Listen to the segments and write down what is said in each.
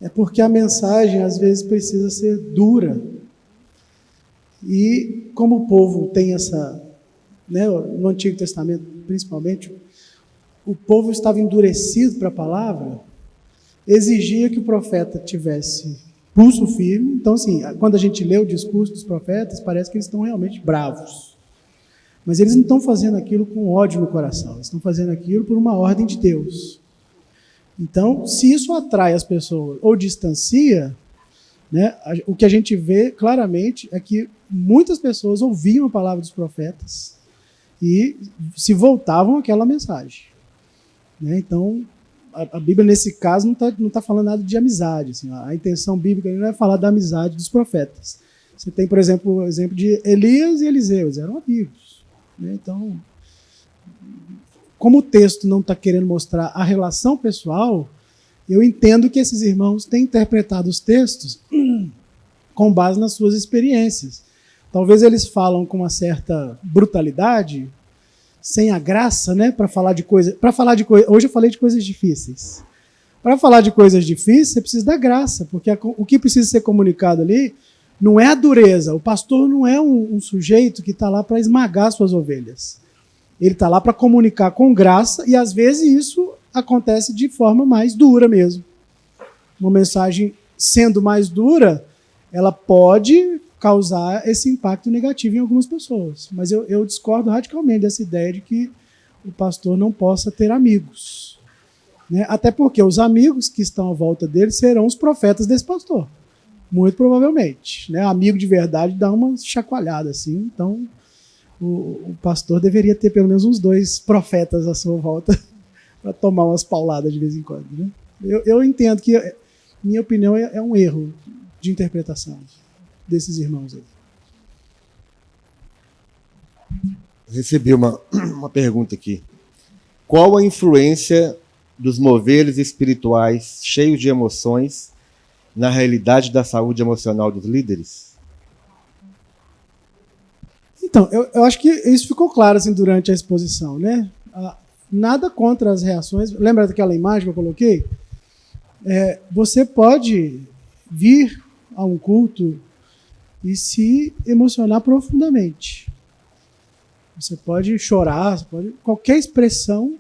é porque a mensagem às vezes precisa ser dura. E como o povo tem essa, né, no Antigo Testamento principalmente, o povo estava endurecido para a palavra, exigia que o profeta tivesse pulso firme. Então, assim, quando a gente lê o discurso dos profetas, parece que eles estão realmente bravos. Mas eles não estão fazendo aquilo com ódio no coração, eles estão fazendo aquilo por uma ordem de Deus. Então, se isso atrai as pessoas ou distancia, né, o que a gente vê claramente é que muitas pessoas ouviam a palavra dos profetas e se voltavam àquela mensagem. Né? Então, a Bíblia, nesse caso, não tá falando nada de amizade. Assim, a intenção bíblica não é falar da amizade dos profetas. Você tem, por exemplo, o exemplo de Elias e Eliseu, eles eram amigos. Né? Então, como o texto não está querendo mostrar a relação pessoal, eu entendo que esses irmãos têm interpretado os textos com base nas suas experiências. Talvez eles falam com uma certa brutalidade, sem a graça, né, para falar de coisas. Hoje eu falei de coisas difíceis. Para falar de coisas difíceis, você precisa da graça, porque o que precisa ser comunicado ali não é a dureza. O pastor não é um sujeito que está lá para esmagar suas ovelhas. Ele está lá para comunicar com graça, e às vezes isso acontece de forma mais dura mesmo. Uma mensagem sendo mais dura, ela pode causar esse impacto negativo em algumas pessoas. Mas eu discordo radicalmente dessa ideia de que o pastor não possa ter amigos. Né? Até porque os amigos que estão à volta dele serão os profetas desse pastor. Muito provavelmente. Né? Amigo de verdade dá uma chacoalhada assim. Então, o pastor deveria ter pelo menos uns 2 profetas à sua volta para tomar umas pauladas de vez em quando. Né? Eu entendo que, minha opinião, é um erro de interpretação desses irmãos aí. Recebi uma pergunta aqui. Qual a influência dos moveres espirituais cheios de emoções na realidade da saúde emocional dos líderes? Então, eu acho que isso ficou claro assim, durante a exposição, né? Nada contra as reações. Lembra daquela imagem que eu coloquei? Você pode vir a um culto e se emocionar profundamente. Você pode chorar, qualquer expressão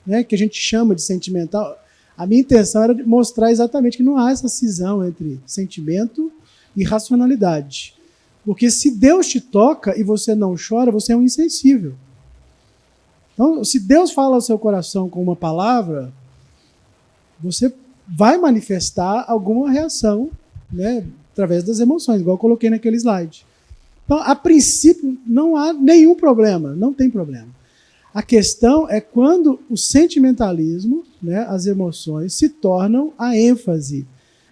né, que a gente chama de sentimental. A minha intenção era mostrar exatamente que não há essa cisão entre sentimento e racionalidade. Porque se Deus te toca e você não chora, você é um insensível. Então, se Deus fala ao seu coração com uma palavra, você vai manifestar alguma reação, né, através das emoções, igual eu coloquei naquele slide. Então, a princípio, não há nenhum problema, não tem problema. A questão é quando o sentimentalismo, né, as emoções, se tornam a ênfase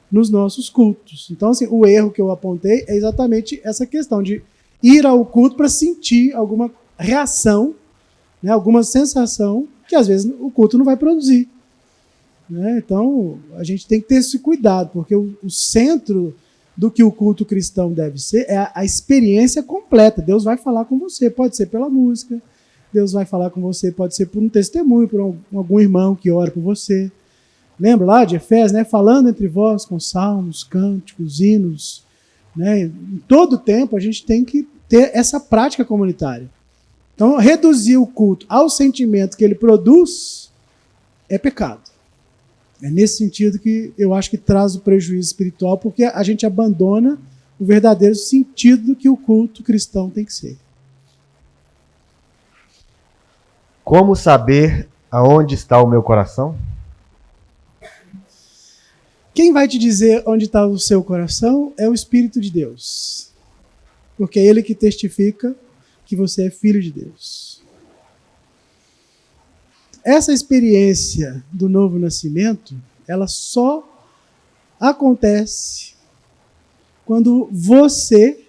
nos nossos cultos. Então, assim, o erro que eu apontei é exatamente essa questão de ir ao culto para sentir alguma reação, né, alguma sensação que, às vezes, o culto não vai produzir. Né? Então, a gente tem que ter esse cuidado, porque o centro do que o culto cristão deve ser é a experiência completa. Deus vai falar com você, pode ser pela música, Deus vai falar com você, pode ser por um testemunho, por algum irmão que ora por você. Lembra lá de Efésios, né? Falando entre vós com salmos, cânticos, hinos. Né? Em todo tempo a gente tem que ter essa prática comunitária. Então, reduzir o culto ao sentimento que ele produz é pecado. É nesse sentido que eu acho que traz o prejuízo espiritual, porque a gente abandona o verdadeiro sentido do que o culto cristão tem que ser. Como saber aonde está o meu coração? Quem vai te dizer onde está o seu coração é o Espírito de Deus. Porque é Ele que testifica que você é filho de Deus. Essa experiência do novo nascimento, ela só acontece quando você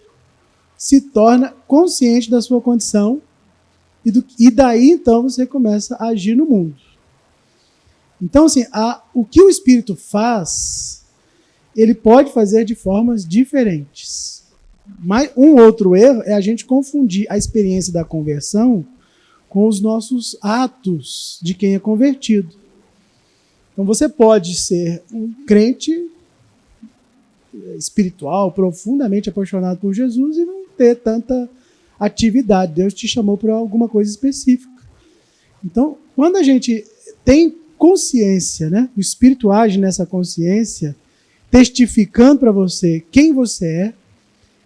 se torna consciente da sua condição e daí então você começa a agir no mundo. Então, assim, o que o Espírito faz, ele pode fazer de formas diferentes. Mas um outro erro é a gente confundir a experiência da conversão com os nossos atos de quem é convertido. Então você pode ser um crente espiritual, profundamente apaixonado por Jesus e não ter tanta atividade. Deus te chamou para alguma coisa específica. Então, quando a gente tem consciência, né? O Espírito age nessa consciência, testificando para você quem você é,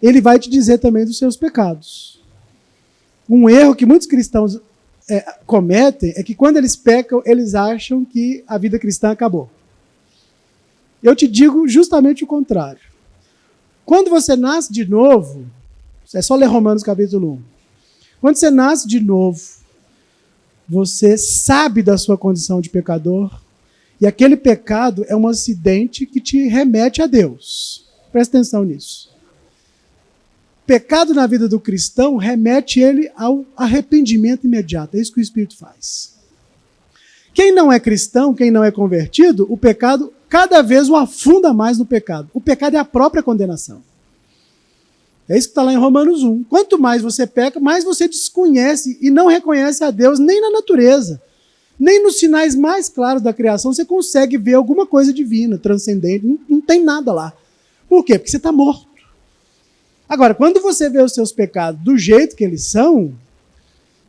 ele vai te dizer também dos seus pecados. Um erro que muitos cristãos cometem é que quando eles pecam, eles acham que a vida cristã acabou. Eu te digo justamente o contrário. Quando você nasce de novo, é só ler Romanos capítulo 1. Quando você nasce de novo, você sabe da sua condição de pecador e aquele pecado é um acidente que te remete a Deus. Presta atenção nisso. Pecado na vida do cristão remete ele ao arrependimento imediato. É isso que o Espírito faz. Quem não é cristão, quem não é convertido, o pecado cada vez o afunda mais no pecado. O pecado é a própria condenação. É isso que está lá em Romanos 1. Quanto mais você peca, mais você desconhece e não reconhece a Deus nem na natureza. Nem nos sinais mais claros da criação você consegue ver alguma coisa divina, transcendente. Não tem nada lá. Por quê? Porque você está morto. Agora, quando você vê os seus pecados do jeito que eles são,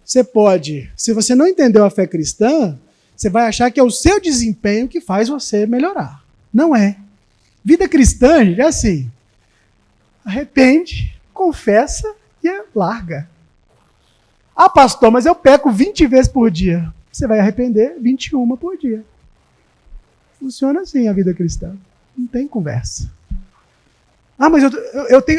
você pode, se você não entendeu a fé cristã, você vai achar que é o seu desempenho que faz você melhorar. Não é. Vida cristã, gente, é assim. Arrepende, confessa e larga. Ah, pastor, mas eu peco 20 vezes por dia. Você vai arrepender 21 por dia. Funciona assim a vida cristã. Não tem conversa. Ah, mas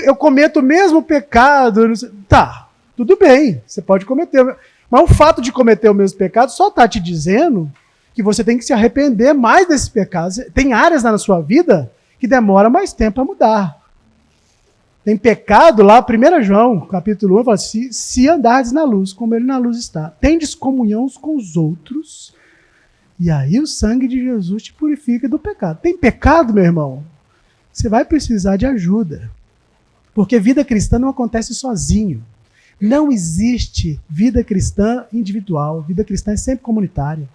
eu cometo o mesmo pecado. Tá, tudo bem, você pode cometer. Mas o fato de cometer o mesmo pecado só está te dizendo que você tem que se arrepender mais desses pecados. Tem áreas na sua vida que demora mais tempo a mudar. Tem pecado lá, 1 João, capítulo 1, fala assim, se andardes na luz, como ele na luz está, tendes comunhão uns com os outros, e aí o sangue de Jesus te purifica do pecado. Tem pecado, meu irmão? Você vai precisar de ajuda. Porque vida cristã não acontece sozinho. Não existe vida cristã individual. Vida cristã é sempre comunitária.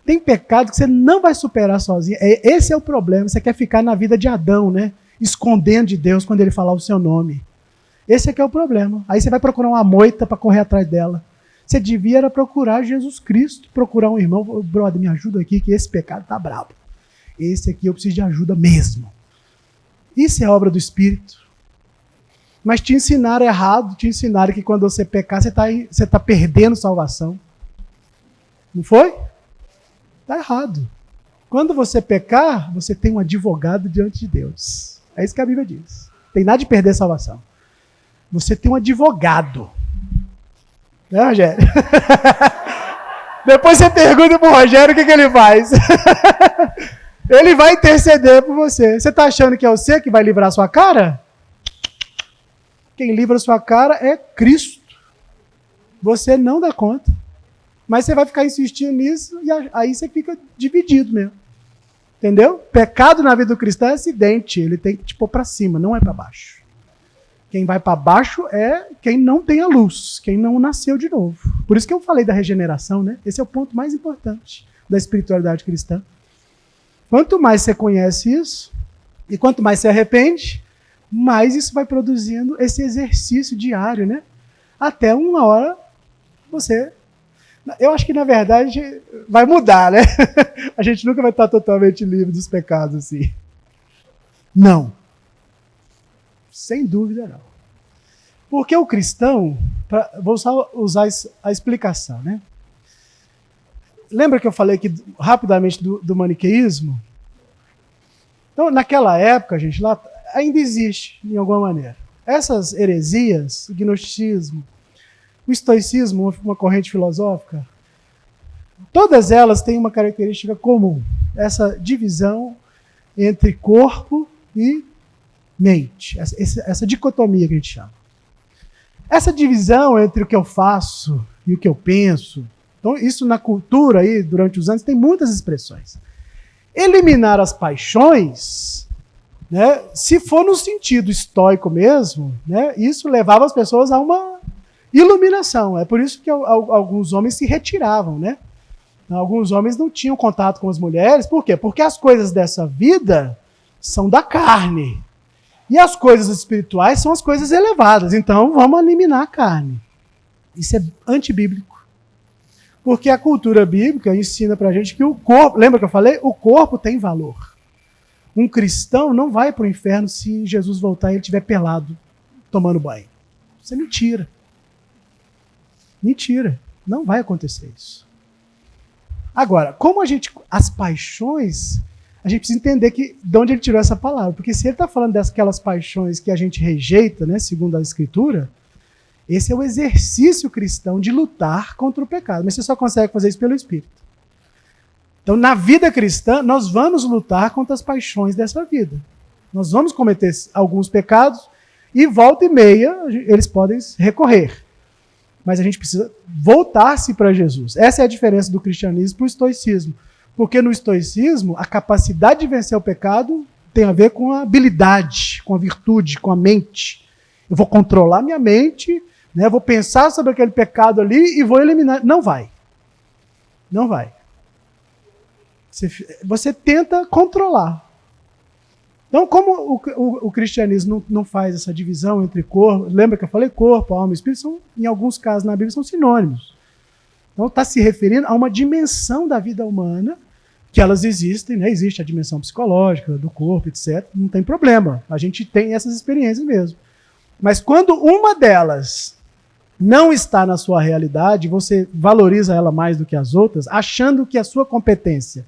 Tem pecado que você não vai superar sozinho. Esse é o problema. Você quer ficar na vida de Adão, né? Escondendo de Deus quando ele falar o seu nome. Esse é que é o problema. Aí você vai procurar uma moita para correr atrás dela. Você devia era procurar Jesus Cristo, procurar um irmão. Brother, me ajuda aqui que esse pecado tá brabo. Esse aqui eu preciso de ajuda mesmo. Isso é obra do Espírito. Mas te ensinaram errado, te ensinaram que quando você pecar, você tá perdendo salvação. Não foi? Está errado. Quando você pecar, você tem um advogado diante de Deus. É isso que a Bíblia diz. Tem nada de perder salvação. Você tem um advogado. Né, Rogério? Depois você pergunta para o Rogério o que ele faz. Ele vai interceder por você. Você está achando que é você que vai livrar a sua cara? Quem livra a sua cara é Cristo. Você não dá conta. Mas você vai ficar insistindo nisso e aí você fica dividido mesmo. Entendeu? Pecado na vida do cristão é acidente. Ele tem que te pôr para cima, não é para baixo. Quem vai para baixo é quem não tem a luz, quem não nasceu de novo. Por isso que eu falei da regeneração, né? Esse é o ponto mais importante da espiritualidade cristã. Quanto mais você conhece isso, e quanto mais se arrepende, mais isso vai produzindo esse exercício diário, né? Até uma hora você... Eu acho que, na verdade, vai mudar, né? A gente nunca vai estar totalmente livre dos pecados, assim. Não. Sem dúvida, não. Porque o cristão... Vou só usar a explicação, né? Lembra que eu falei aqui rapidamente do maniqueísmo? Então, naquela época, gente, lá ainda existe, de alguma maneira. Essas heresias, o gnosticismo, o estoicismo, uma corrente filosófica, todas elas têm uma característica comum. Essa divisão entre corpo e mente. Essa dicotomia que a gente chama. Essa divisão entre o que eu faço e o que eu penso. Então, isso na cultura, aí, durante os anos, tem muitas expressões. Eliminar as paixões, né, se for no sentido estoico mesmo, né, isso levava as pessoas a uma iluminação. É por isso que alguns homens se retiravam, né? Alguns homens não tinham contato com as mulheres. Por quê? Porque as coisas dessa vida são da carne. E as coisas espirituais são as coisas elevadas. Então, vamos eliminar a carne. Isso é antibíblico. Porque a cultura bíblica ensina pra gente que o corpo... Lembra que eu falei? O corpo tem valor. Um cristão não vai para o inferno se Jesus voltar e ele estiver pelado, tomando banho. Isso é mentira. Mentira. Não vai acontecer isso. Agora, como as paixões, a gente precisa entender de onde ele tirou essa palavra. Porque se ele está falando daquelas paixões que a gente rejeita, né, segundo a Escritura, esse é o exercício cristão de lutar contra o pecado. Mas você só consegue fazer isso pelo Espírito. Então, na vida cristã, nós vamos lutar contra as paixões dessa vida. Nós vamos cometer alguns pecados e volta e meia eles podem recorrer. Mas a gente precisa voltar-se para Jesus. Essa é a diferença do cristianismo para o estoicismo. Porque no estoicismo, a capacidade de vencer o pecado tem a ver com a habilidade, com a virtude, com a mente. Eu vou controlar minha mente, né? Vou pensar sobre aquele pecado ali e vou eliminar. Não vai. Não vai. Você tenta controlar. Então, como o cristianismo não faz essa divisão entre corpo, lembra que eu falei corpo, alma e espírito, em alguns casos na Bíblia são sinônimos. Então, está se referindo a uma dimensão da vida humana, que elas existem, né? Existe a dimensão psicológica, do corpo, etc. Não tem problema, a gente tem essas experiências mesmo. Mas quando uma delas não está na sua realidade, você valoriza ela mais do que as outras, achando que a sua competência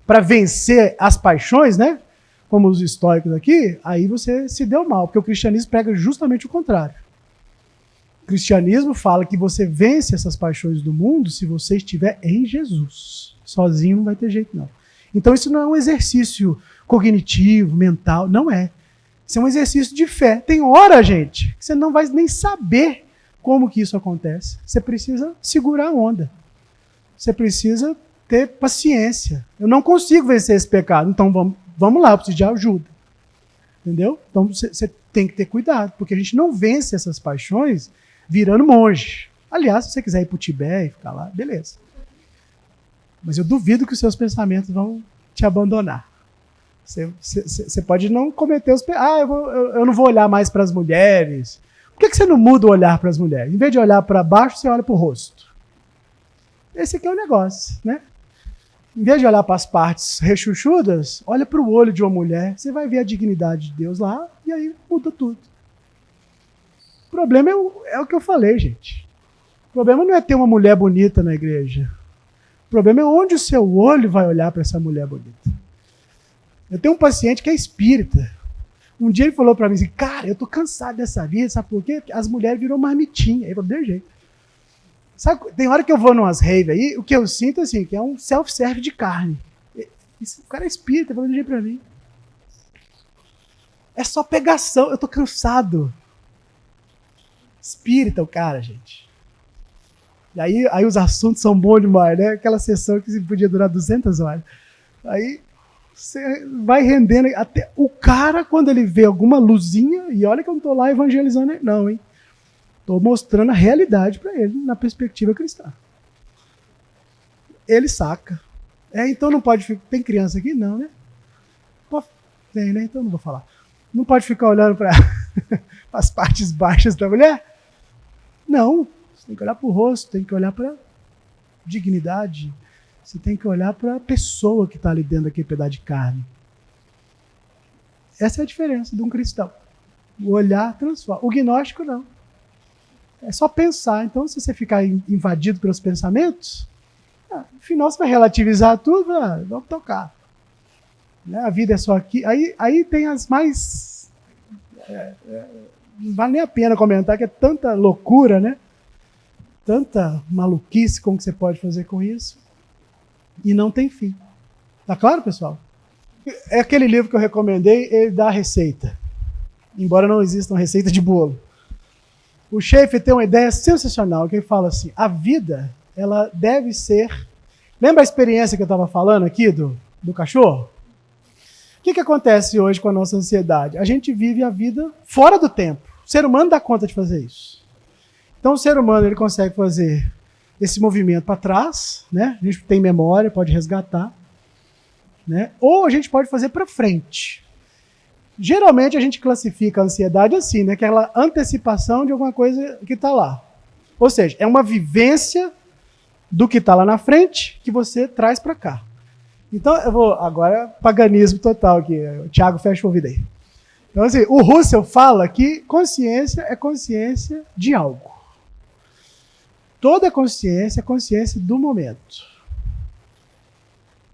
para vencer as paixões, né? Como os estoicos aqui, aí você se deu mal, porque o cristianismo prega justamente o contrário. O cristianismo fala que você vence essas paixões do mundo se você estiver em Jesus. Sozinho não vai ter jeito, não. Então isso não é um exercício cognitivo, mental, não é. Isso é um exercício de fé. Tem hora, gente, que você não vai nem saber como que isso acontece. Você precisa segurar a onda. Você precisa ter paciência. Eu não consigo vencer esse pecado, então vamos lá, eu preciso de ajuda. Entendeu? Então você tem que ter cuidado, porque a gente não vence essas paixões virando monge. Aliás, se você quiser ir para o Tibete e ficar lá, beleza. Mas eu duvido que os seus pensamentos vão te abandonar. Você pode não cometer os pecados. Eu não vou olhar mais para as mulheres. Por que você não muda o olhar para as mulheres? Em vez de olhar para baixo, você olha para o rosto. Esse aqui é o negócio, né? Em vez de olhar para as partes rechuchudas, olha para o olho de uma mulher, você vai ver a dignidade de Deus lá, e aí muda tudo. O problema é o que eu falei, gente. O problema não é ter uma mulher bonita na igreja. O problema é onde o seu olho vai olhar para essa mulher bonita. Eu tenho um paciente que é espírita. Um dia ele falou para mim assim, cara, eu tô cansado dessa vida, sabe por quê? Porque as mulheres viram marmitinha. Aí eu falei, de jeito. Sabe, tem hora que eu vou numas raves aí, o que eu sinto assim, que é um self-serve de carne. O cara é espírita, falando de jeito pra mim. É só pegação, eu tô cansado. Espírita o cara, gente. E aí os assuntos são bons demais, né? Aquela sessão que podia durar 200 horas. Aí você vai rendendo. Até o cara, quando ele vê alguma luzinha, e olha que eu não tô lá evangelizando ele, não, hein? Estou mostrando a realidade para ele, na perspectiva cristã. Ele saca. Então não pode ficar... Tem criança aqui? Não, né? Tem, né? Então não vou falar. Não pode ficar olhando para as partes baixas da mulher? Não. Você tem que olhar para o rosto, tem que olhar para dignidade. Você tem que olhar para a pessoa que está ali dentro daquele pedaço de carne. Essa é a diferença de um cristão. O olhar transforma. O gnóstico não. É só pensar. Então, se você ficar invadido pelos pensamentos, no final você vai relativizar tudo, vamos tocar. A vida é só aqui. Aí tem as mais... não vale nem a pena comentar, que é tanta loucura, né? Tanta maluquice como que você pode fazer com isso. E não tem fim. Tá claro, pessoal? É aquele livro que eu recomendei, ele dá a receita. Embora não exista uma receita de bolo. O Schaefer tem uma ideia sensacional, que ele fala assim, a vida, ela deve ser... Lembra a experiência que eu estava falando aqui do cachorro? O que acontece hoje com a nossa ansiedade? A gente vive a vida fora do tempo. O ser humano dá conta de fazer isso. Então o ser humano ele consegue fazer esse movimento para trás, né? A gente tem memória, pode resgatar, né? Ou a gente pode fazer para frente. Geralmente a gente classifica a ansiedade assim, né? Aquela antecipação de alguma coisa que está lá. Ou seja, é uma vivência do que está lá na frente que você traz para cá. Então, eu vou agora, paganismo total aqui. O Thiago, fecha o ouvido aí. Então, assim, o Russell fala que consciência é consciência de algo. Toda consciência é consciência do momento.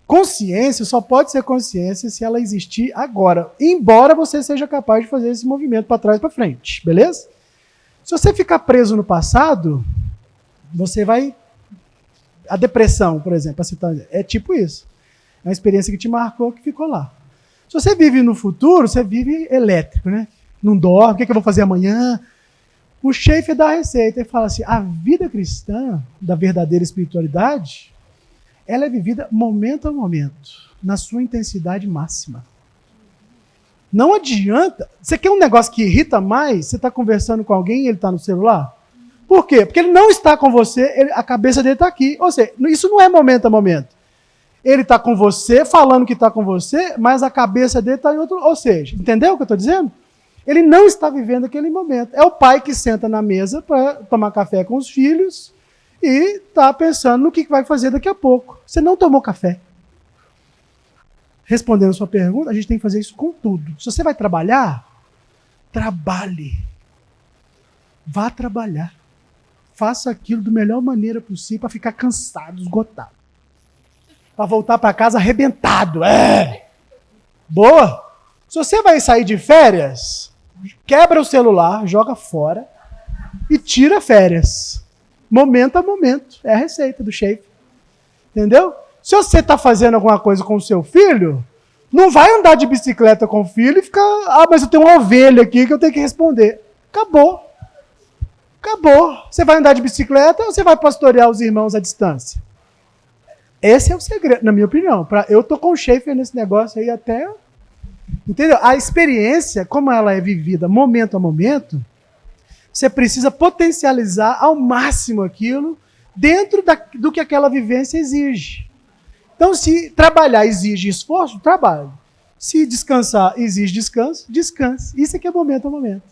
Consciência só pode ser consciência se ela existir agora, embora você seja capaz de fazer esse movimento para trás e para frente, beleza? Se você ficar preso no passado, você vai... A depressão, por exemplo, é tipo isso. É uma experiência que te marcou, que ficou lá. Se você vive no futuro, você vive elétrico, né? Não dorme, o que eu vou fazer amanhã? O Schaefer dá a receita e fala assim, a vida cristã, da verdadeira espiritualidade, ela é vivida momento a momento, na sua intensidade máxima. Não adianta. Você quer um negócio que irrita mais? Você está conversando com alguém e ele está no celular? Por quê? Porque ele não está com você, a cabeça dele está aqui. Ou seja, isso não é momento a momento. Ele está com você, falando que está com você, mas a cabeça dele está em outro... Ou seja, entendeu o que eu estou dizendo? Ele não está vivendo aquele momento. É o pai que senta na mesa para tomar café com os filhos e está pensando no que vai fazer daqui a pouco. Você não tomou café. Respondendo a sua pergunta, a gente tem que fazer isso com tudo. Se você vai trabalhar, trabalhe. Vá trabalhar. Faça aquilo da melhor maneira possível para ficar cansado, esgotado. Para voltar para casa arrebentado. Boa! Se você vai sair de férias, quebra o celular, joga fora e tira férias. Momento a momento. É a receita do Schaefer. Entendeu? Se você está fazendo alguma coisa com o seu filho, não vai andar de bicicleta com o filho e ficar... mas eu tenho uma ovelha aqui que eu tenho que responder. Acabou. Acabou. Você vai andar de bicicleta ou você vai pastorear os irmãos à distância? Esse é o segredo, na minha opinião. Eu tô com o Schaefer nesse negócio aí até... Entendeu? A experiência, como ela é vivida momento a momento, você precisa potencializar ao máximo aquilo dentro do que aquela vivência exige. Então, se trabalhar exige esforço, trabalhe. Se descansar exige descanso, descanse. Isso aqui é momento a momento.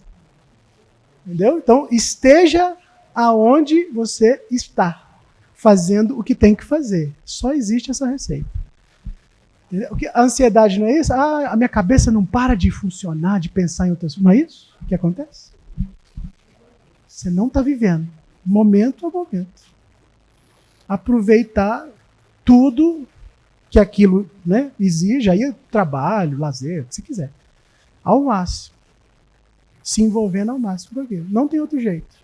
Entendeu? Então, esteja aonde você está, fazendo o que tem que fazer. Só existe essa receita. Entendeu? A ansiedade não é isso? A minha cabeça não para de funcionar, de pensar em outras coisas. Não é isso que acontece? Você não está vivendo. Momento a momento. Aproveitar tudo que aquilo, né, exige, aí trabalho, lazer, o que você quiser. Ao máximo. Se envolvendo ao máximo com aquilo. Não tem outro jeito.